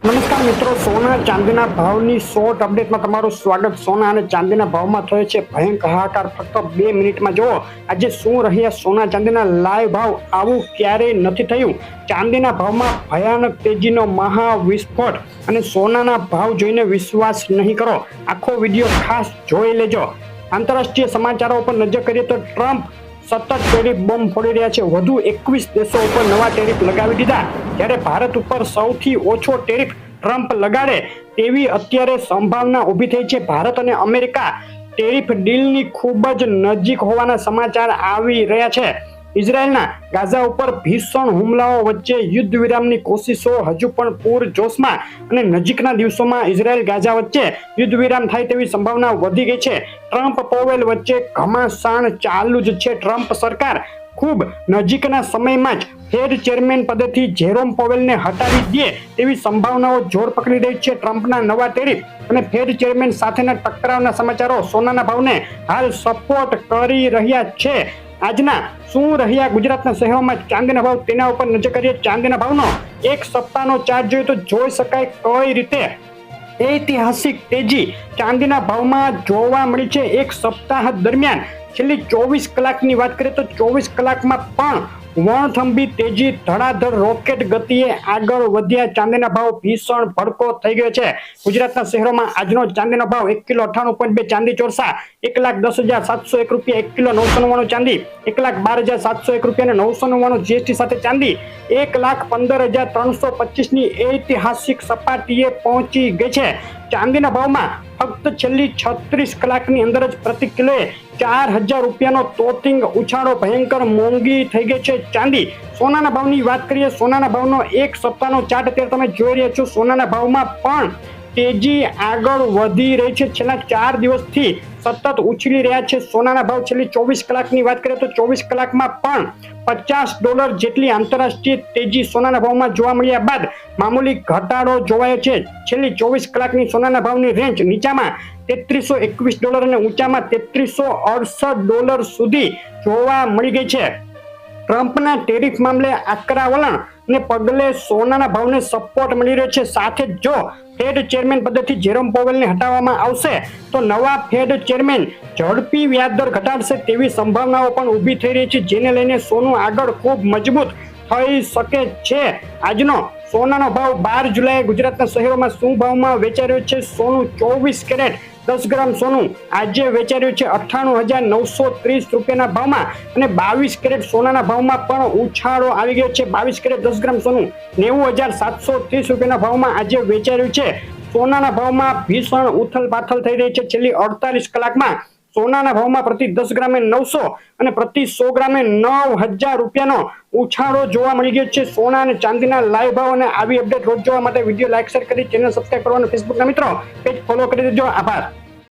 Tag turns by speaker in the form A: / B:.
A: નમસ્કાર મિત્રો, સોના ચાંદીના ભાવની શોર્ટ અપડેટમાં તમારું સ્વાગત। સોના અને ચાંદીના ભાવમાં થયો છે ભયંકર હાહાકાર। ફક્ત 2 મિનિટમાં જુઓ આજે શું રહ્યા સોના ચાંદીના લાઈવ ભાવ। આવું ક્યારેય નથી થયું। ચાંદીના ભાવમાં ભયાનક તેજીનો મહાવિસ્ફોટ અને સોનાના ભાવ જોઈને વિશ્વાસ નહીં કરો। આખો વિડીયો ખાસ જોઈ લેજો। આંતરરાષ્ટ્રીય સમાચારો પર નજર કરીએ તો ટ્રમ્પ સતત ટેરિફ બોમ્બ ફોડી રહ્યા છે। વધુ 21 દેશો ઉપર નવા ટેરિફ લગાવી દીધા। જ્યારે ભારત ઉપર સૌથી ઓછો ટેરિફ ટ્રમ્પ લગાડે તેવી અત્યારે સંભાવના ઊભી થઈ છે। ભારત અને અમેરિકા ટેરિફ ડીલની ખૂબ જ નજીક હોવાના સમાચાર આવી રહ્યા છે। ઇઝરાયેલના ગાઝા ઉપર ભીષણ હુમલાઓ વચ્ચે યુદ્ધ વિરામની કોશિશો હજુ પણ પૂરજોશમાં અને નજીકના દિવસોમાં ઇઝરાયેલ ગાઝા વચ્ચે યુદ્ધ વિરામ થાય તેવી સંભાવના વધી ગઈ છે। ટ્રમ્પ પોવેલ વચ્ચે ઘમાસાણ ચાલુ જ છે। ટ્રમ્પ સરકાર ખૂબ નજીકના સમયમાં જ ફેડ ચેરમેન પદેથી જેરોમ પોવેલને હટાવી દે તેવી સંભાવનાઓ જોર પકડી રહી છે। ટ્રમ્પના નવા ટેરિફ અને ફેડ ચેરમેન સાથેના ટકરાવના સમાચારો સોનાના ભાવને હાલ સપોર્ટ કરી રહ્યા છે। આજના શું રહ્યા ગુજરાતના શહેરોમાં ચાંદીના ભાવ તેના ઉપર નજર કરીએ। ચાંદીના ભાવનો એક સપ્તાહનો ચાર્ટ જોઈએ તો જોઈ શકાય કઈ રીતે ઐતિહાસિક તેજી ચાંદીના ભાવમાં જોવા મળી છે। એક સપ્તાહ દરમિયાન છેલ્લી 24 કલાકની વાત કરીએ તો 24 કલાકમાં પણ વણથંભી તેજી ધડાધડ રોકેટ ગતિએ આગળ વધ્યા। ચાંદીના ભાવ ભીષણ ભડકો થઈ ગયો છે। ગુજરાતના શહેરોમાં આજનો ચાંદીનો ભાવ 1 કિલો 98.2 ચાંદી ચોરસા 1,10,701 રૂપિયા, 1 કિલો 999 ચાંદી 1,12,701 રૂપિયા અને 999 જીએસટી સાથે ચાંદી 1,15,325 ની ઐતિહાસિક સપાટીએ પહોંચી ગઈ છે। ચાંદીના ભાવમાં ફક્ત છેલ્લી 36 કલાકની અંદર જ પ્રતિ કિલોએ 4,000 રૂપિયાનો તોતિંગ ઉછાળો ભયંકર મોંઘી થઈ ગઈ છે ચાંદી। સોનાના ભાવની વાત કરીએ। સોનાના ભાવનો એક સપ્તાહનો ચાર્ટ અત્યારે તમે જોઈ રહ્યા છો। સોનાના ભાવમાં પણ તેજી આગળ વધી રહી છે। છેલ્લા 4 દિવસથી સતત ઉછળી રહ્યા છે સોનાના ભાવ। છેલ્લી 24 કલાકની વાત કરીએ તો 24 કલાકમાં પણ $50 જેટલી આંતરરાષ્ટ્રીય તેજી સોનાના ભાવમાં જોવા મળ્યા બાદ મામૂલી ઘટાડો જોવાયો છે। છેલ્લી 24 કલાકની સોનાના ભાવની રેન્જ નીચામાં $3,321 અને ઊંચામાં $3,368 સુધી જોવા મળી ગઈ છે। ટ્રમ્પના ટેરિફ મામલે આકરા વલણને પગલે સોનાના ભાવને સપોર્ટ મળી રહ્યો છે। સાથે જ જો ફેડ ચેરમેન પદેથી જેરોમ પોવેલને હટાવવામાં આવશે તો નવા ફેડ ચેરમેન ઝડપી વ્યાજદર ઘટાડશે તેવી સંભાવનાઓ પણ ઊભી થઈ રહી છે, જેને લઈને સોનું આગળ ખૂબ મજબૂત થઈ શકે છે। આજનો સોનાનો ભાવ 12 જુલાઈએ ગુજરાતના શહેરોમાં શું ભાવમાં વેચાઈ રહ્યો છે? સોનું 24 કેરેટ 10 ગ્રામ સોનું આજે વેચાઈ રહ્યું છે 98,930 રૂપિયાના ભાવમાં અને 22 કેરેટ સોનાના ભાવમાં પણ ઉછાળો આવી ગયો છે। 22 કેરેટ 10 ગ્રામ સોનું 90,730 રૂપિયાના ભાવમાં આજે વેચાઈ રહ્યું છે। સોનાના ભાવમાં ભીષણ ઉથલપાથલ થઈ રહી છે। છેલ્લી 48 કલાકમાં સોનાના ભાવમાં પ્રતિ 10 ગ્રામે 900 અને પ્રતિ 100 ગ્રામે 9,000 રૂપિયાનો ઉછાળો જોવા મળી ગયો છે। સોના અને ચાંદીના લાઈવ ભાવ અને આવી અપડેટ રોજ જોવા માટે વિડીયો લાઈક શેર કરી ચેનલ સબસ્ક્રાઇબ કરવાનું ફેસબુકના મિત્રો પેજ ફોલો કરી દેજો। આભાર।